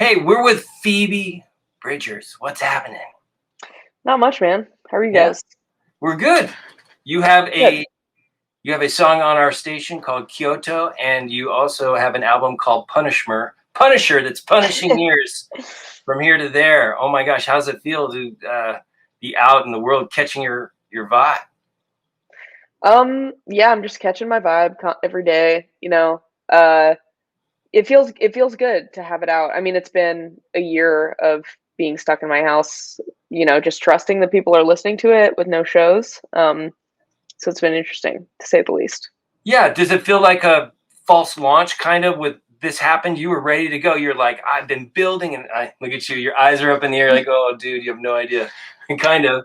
Hey, we're with Phoebe Bridgers. What's happening? Not much, man. How are you Yeah, guys? we're good. You have Good. a you have a song on our station called Kyoto, and you also have an album called Punisher that's punishing ears from here to there. Oh my gosh, how's it feel to be out in the world catching your vibe? Yeah, I'm just catching my vibe every day, Uh, it feels good to have it out. I mean, it's been a year of being stuck in my house, just trusting that people are listening to it with no shows. So it's been interesting to say the least. Yeah, does it feel like a false launch kind of with this happened? You were ready to go. You're like, I've been building, and I look at you. Your eyes are up in the air, like, oh, dude, you have no idea. kind of.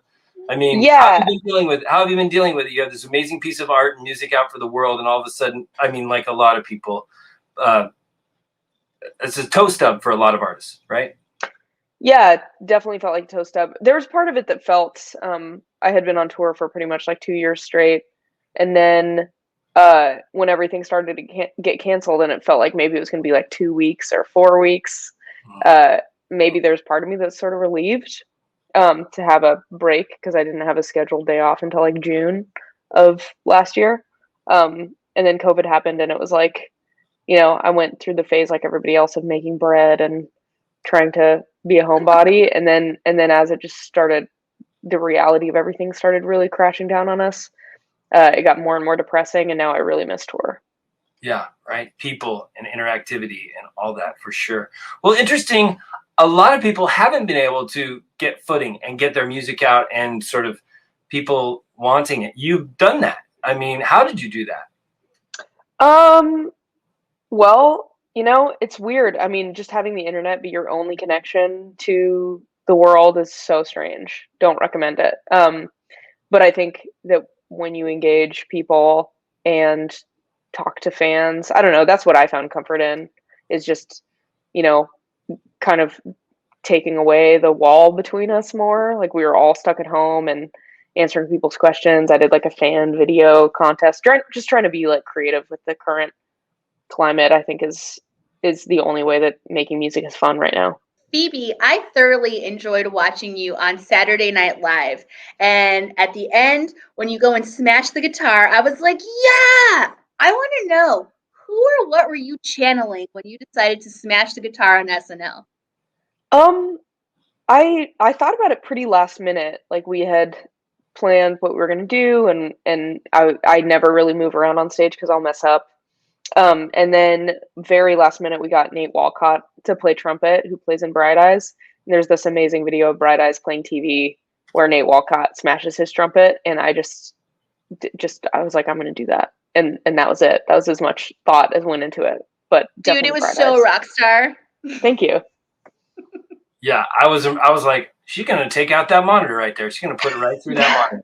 I mean, Yeah, how have you been dealing with it? You have this amazing piece of art and music out for the world, and all of a sudden, I mean, like a lot of people, uh, it's a toe stub for a lot of artists, right? yeah, definitely felt like a toe stub. There was part of it that felt I had been on tour for pretty much like 2 years straight, and then when everything started to get canceled, and it felt like maybe it was going to be like 2 weeks or 4 weeks, uh, maybe there's part of me that's sort of relieved to have a break because I didn't have a scheduled day off until like June of last year. And then COVID happened, and it was like, I went through the phase like everybody else of making bread and trying to be a homebody, and then as it just started, the reality of everything started really crashing down on us. It got more and more depressing, and now I really miss tour. Yeah, right. People and interactivity and all that for sure. Well, interesting. A lot of people haven't been able to get footing and get their music out and sort of people wanting it. You've done that. I mean, how did you do that? Um, well, it's weird. I mean, just having the internet be your only connection to the world is so strange. Don't recommend it. But I think that when you engage people and talk to fans, I don't know, that's what I found comfort in, is just, you know, kind of taking away the wall between us more. Like we were all stuck at home and answering people's questions. I did like a fan video contest, just trying to be like creative with the current climate. I think is the only way that making music is fun right now. Phoebe, I thoroughly enjoyed watching you on Saturday Night Live. And at the end, when you go and smash the guitar, I was like, yeah! I want to know who or what were you channeling when you decided to smash the guitar on SNL? Um, I thought about it pretty last minute. Like we had planned what we were gonna do, and I never really move around on stage because I'll mess up. And then very last minute, we got Nate Walcott to play trumpet, who plays in Bright Eyes. And there's this amazing video of Bright Eyes playing TV where Nate Walcott smashes his trumpet, and I just I was like, I'm gonna do that, and that was it. That was as much thought as went into it, but Dude, it definitely was Bright so Eyes. rock star. Thank you. Yeah, I was like, she's gonna take out that monitor right there. She's gonna put it right through that monitor.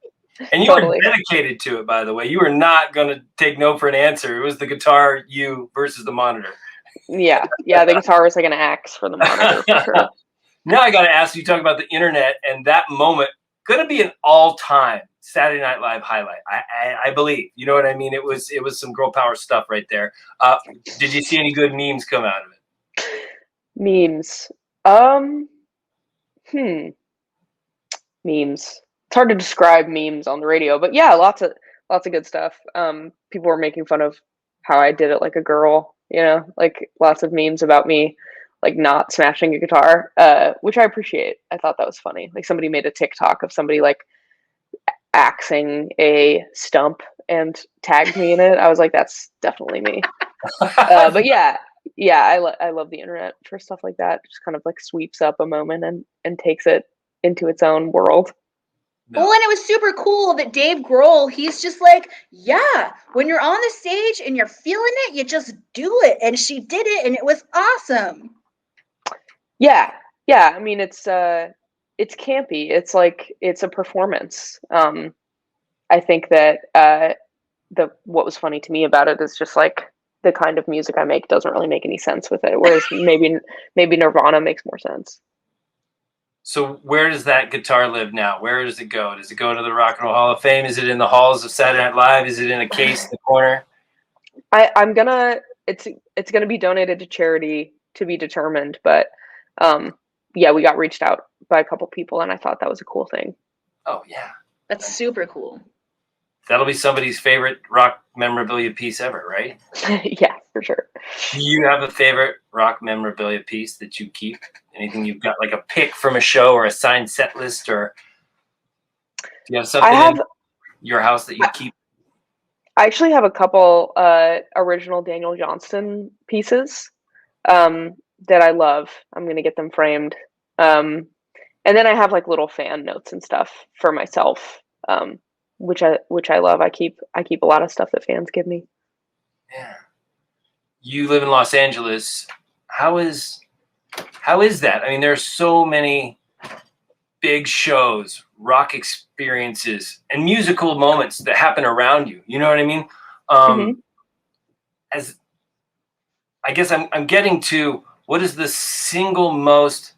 And you were Totally. dedicated to it, by the way. You were not gonna take no for an answer. It was the guitar, you versus the monitor. Yeah, the guitar was like an axe for the monitor for sure. Now I got to ask you, talk about the internet and that moment. Going to be an all-time Saturday Night Live highlight. I believe. You know what I mean? It was some girl power stuff right there. Did you see any good memes come out of it? Memes. Um, hmm. Memes. It's hard to describe memes on the radio, but yeah, lots of good stuff. People were making fun of how I did it like a girl, like lots of memes about me like not smashing a guitar, which I appreciate. I thought that was funny. Like somebody made a TikTok of somebody like axing a stump and tagged me in it. I was like, that's definitely me. But yeah, I love the internet for stuff like that. Just kind of like sweeps up a moment and takes it into its own world. No. Well, and it was super cool that Dave Grohl, he's just like, yeah, when you're on the stage and you're feeling it, you just do it. And she did it, and it was awesome. Yeah, I mean, it's campy. It's like it's a performance. I think that the what was funny to me about it is just like the kind of music I make doesn't really make any sense with it, whereas maybe Nirvana makes more sense. So where does that guitar live now? Where does it go? Does it go to the Rock and Roll Hall of Fame? Is it in the halls of Saturday Night Live? Is it in a case in the corner? I'm gonna it's gonna be donated to charity to be determined, but Yeah, we got reached out by a couple people, and I thought that was a cool thing. Oh yeah, That's super cool. that'll be somebody's favorite rock memorabilia piece ever, right? Yeah, for sure. Do you have a favorite rock memorabilia piece that you keep? Anything you've got, like a pick from a show or a signed set list, or do you have something in your house that you keep? I actually have a couple original Daniel Johnston pieces that I love. I'm gonna get them framed. And then I have like little fan notes and stuff for myself, which I love. I keep a lot of stuff that fans give me. Yeah. You live in Los Angeles. How is that? I mean, there's so many big shows, rock experiences, and musical moments that happen around you. You know what I mean? As I guess I'm getting to, what is the single most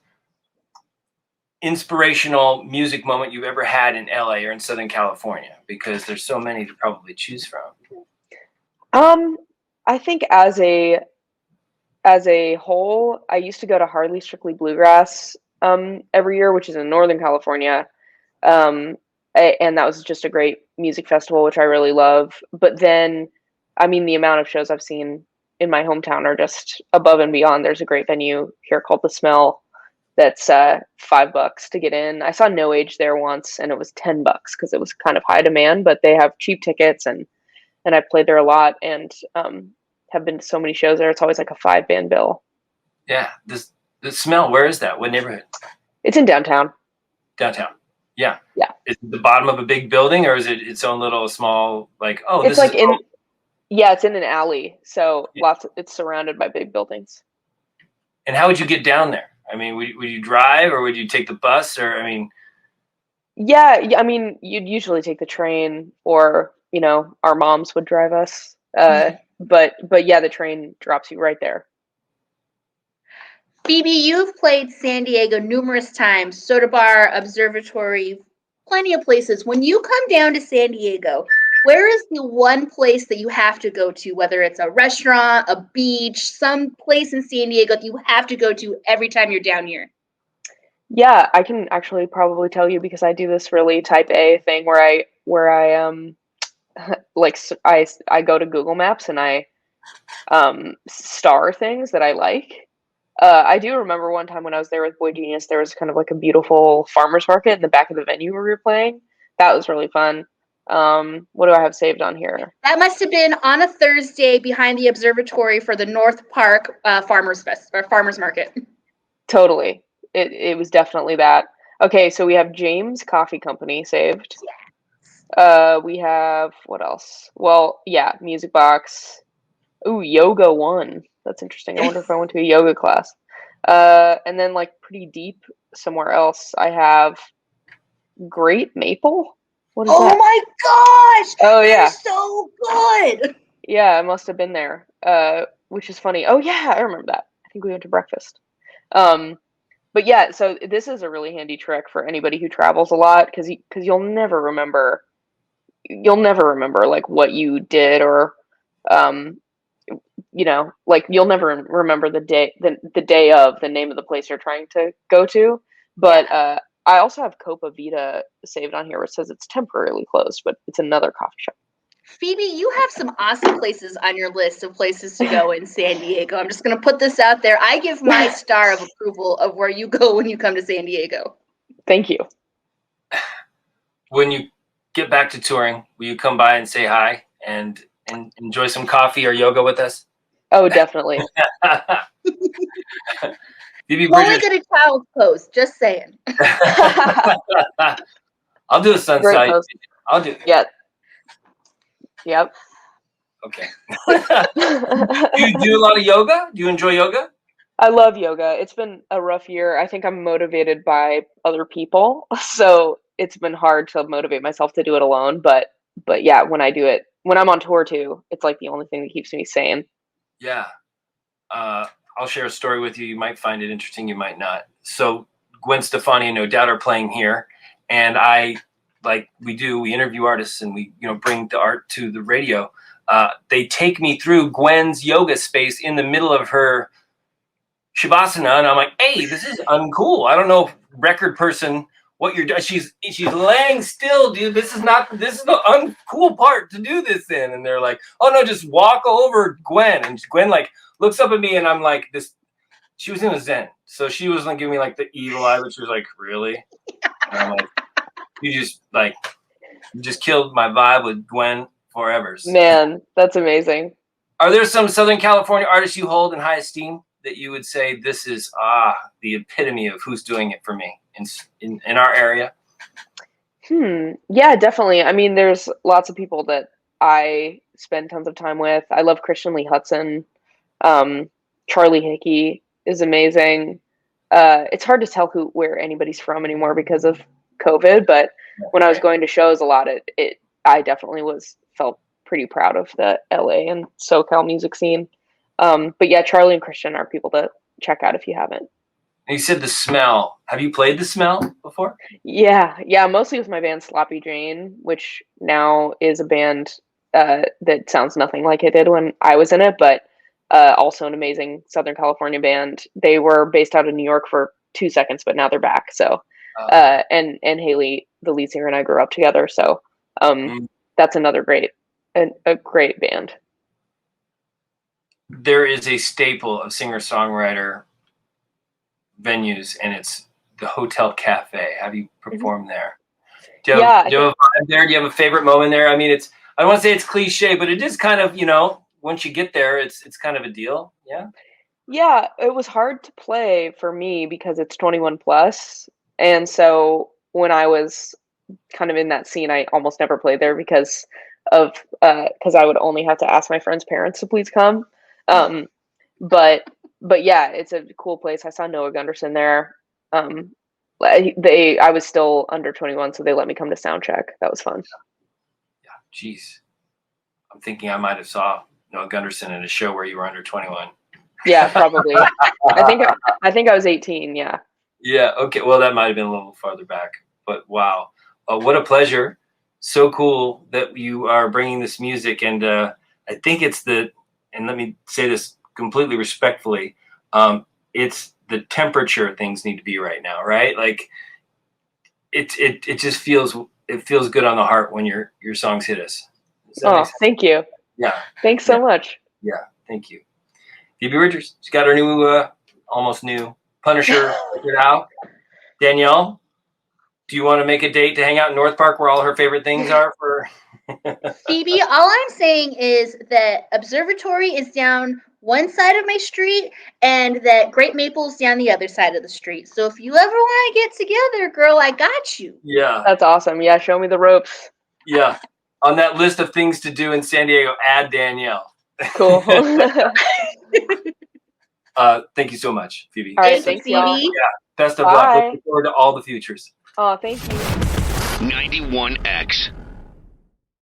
inspirational music moment you've ever had in LA or in Southern California? Because there's so many to probably choose from. I think as a whole, I used to go to Hardly Strictly Bluegrass every year, which is in Northern California. And that was just a great music festival, which I really love. But then, I mean, the amount of shows I've seen in my hometown are just above and beyond. There's a great venue here called The Smell that's $5 to get in. I saw No Age there once, and it was $10 because it was kind of high demand, but they have cheap tickets, and I've played there a lot, and have been to so many shows there. It's always like a 5-band bill. Yeah, the Smell. Where is that? What neighborhood? It's in downtown. Downtown. Yeah. Yeah. Is it the bottom of a big building, or is it its own little small, like, oh, it's like yeah, it's in an alley. So it's surrounded by big buildings. And how would you get down there? I mean, would you drive, or would you take the bus, or, I mean? Yeah, I mean, you'd usually take the train, or, our moms would drive us. But yeah, the train drops you right there. Phoebe, you've played San Diego numerous times, Soda Bar, Observatory, plenty of places. When you come down to San Diego, where is the one place that you have to go to, whether it's a restaurant, a beach, some place in San Diego that you have to go to every time you're down here? Yeah, I can actually probably tell you, because I do this really type A thing where I like I go to Google Maps and I star things that I like. I do remember one time when I was there with Boy Genius, there was kind of like a beautiful farmer's market in the back of the venue where we were playing. That was really fun. What do I have saved on here? That must have been on a Thursday behind the observatory for the North Park farmers market. Totally. It was definitely that. Okay, so we have James Coffee Company saved. We have, what else? Well, yeah, Music Box. Ooh, Yoga One. That's interesting. I wonder if I went to a yoga class. And then, like, pretty deep somewhere else, I have Great Maple. What is that? My gosh! Oh, yeah. They're so good! Yeah, I must have been there, which is funny. Oh, yeah, I remember that. I think we went to breakfast. But yeah, so this is a really handy trick for anybody who travels a lot, because you'll never remember like what you did, or like you'll never remember the day of the name of the place you're trying to go to. But I also have Copa Vita saved on here, where it says it's temporarily closed, but it's another coffee shop. Phoebe, you have some awesome places on your list of places to go in San Diego. I'm just going to put this out there. I give my star of approval of where you go when you come to San Diego. Thank you. When you get back to touring, will you come by and say hi and enjoy some coffee or yoga with us? Oh, definitely. Phoebe Only Bridgers. get a child's pose, just saying. I'll do a sun Great salutation. pose. I'll do. Yeah. Yep. Okay. Do you do a lot of yoga? Do you enjoy yoga? I love yoga. It's been a rough year. I think I'm motivated by other people, so it's been hard to motivate myself to do it alone. But yeah, when I do it, when I'm on tour too, it's like the only thing that keeps me sane. Yeah. I'll share a story with you. You might find it interesting. You might not. So Gwen Stefani and No Doubt are playing here, and we interview artists, and we bring the art to the radio. They take me through Gwen's yoga space in the middle of her Shavasana, and I'm like, hey, this is uncool. I don't know, record person, what you're doing. She's laying still, dude. This is the uncool part to do this in. And they're like, oh no, just walk over Gwen. And Gwen like looks up at me, and I'm like, this. She was in a Zen, so she wasn't giving me like the evil eye, but she was like, really? And I'm like, you just killed my vibe with Gwen forever. Man, that's amazing. Are there some Southern California artists you hold in high esteem that you would say this is the epitome of who's doing it for me in our area? Yeah, definitely. I mean, there's lots of people that I spend tons of time with. I love Christian Lee Hudson. Charlie Hickey is amazing. It's hard to tell where anybody's from anymore because of COVID, but when I was going to shows a lot, I definitely felt pretty proud of the LA and SoCal music scene. But yeah, Charlie and Christian are people to check out if you haven't. And you said The Smell. Have you played The Smell before? Yeah, mostly with my band Sloppy Jane, which now is a band that sounds nothing like it did when I was in it, but also an amazing Southern California band. They were based out of New York for 2 seconds, but now they're back. So, and Haley, the lead singer, and I grew up together. So, that's another a great band. There is a staple of singer-songwriter venues, and it's the Hotel Cafe. Have you performed there? Do you have a vibe there? Do you have a favorite moment there? I mean, I don't want to say it's cliche, but it is kind of, once you get there, it's kind of a deal. Yeah. Yeah, it was hard to play for me because it's 21 plus. And so when I was kind of in that scene, I almost never played there because I would only have to ask my friends' parents to please come. But yeah, it's a cool place. I saw Noah Gunderson there. I was still under 21, so they let me come to sound check. That was fun. Yeah. Geez. I'm thinking I might have saw Noah Gunderson in a show where you were under 21. Yeah, probably. I think I was 18. Yeah. Yeah. Okay. Well, that might have been a little farther back, but wow. What a pleasure. So cool that you are bringing this music. And I think and let me say this completely respectfully. It's the temperature things need to be right now, right? Like it just feels good on the heart when your songs hit us. Oh, thank you. Yeah. Thanks so much. Yeah. Thank you. Phoebe Bridgers. She's got her new, almost new Punisher figured out. Danielle, do you want to make a date to hang out in North Park where all her favorite things are for? Phoebe, all I'm saying is that Observatory is down one side of my street and that Great Maple's down the other side of the street. So if you ever want to get together, girl, I got you. Yeah. That's awesome. Yeah, show me the ropes. Yeah. On that list of things to do in San Diego, add Danielle. Cool. Thank you so much, Phoebe. All right, thanks, Phoebe. Phoebe. Yeah. Best of luck. Looking forward to all the futures. Oh, thank you. 91X.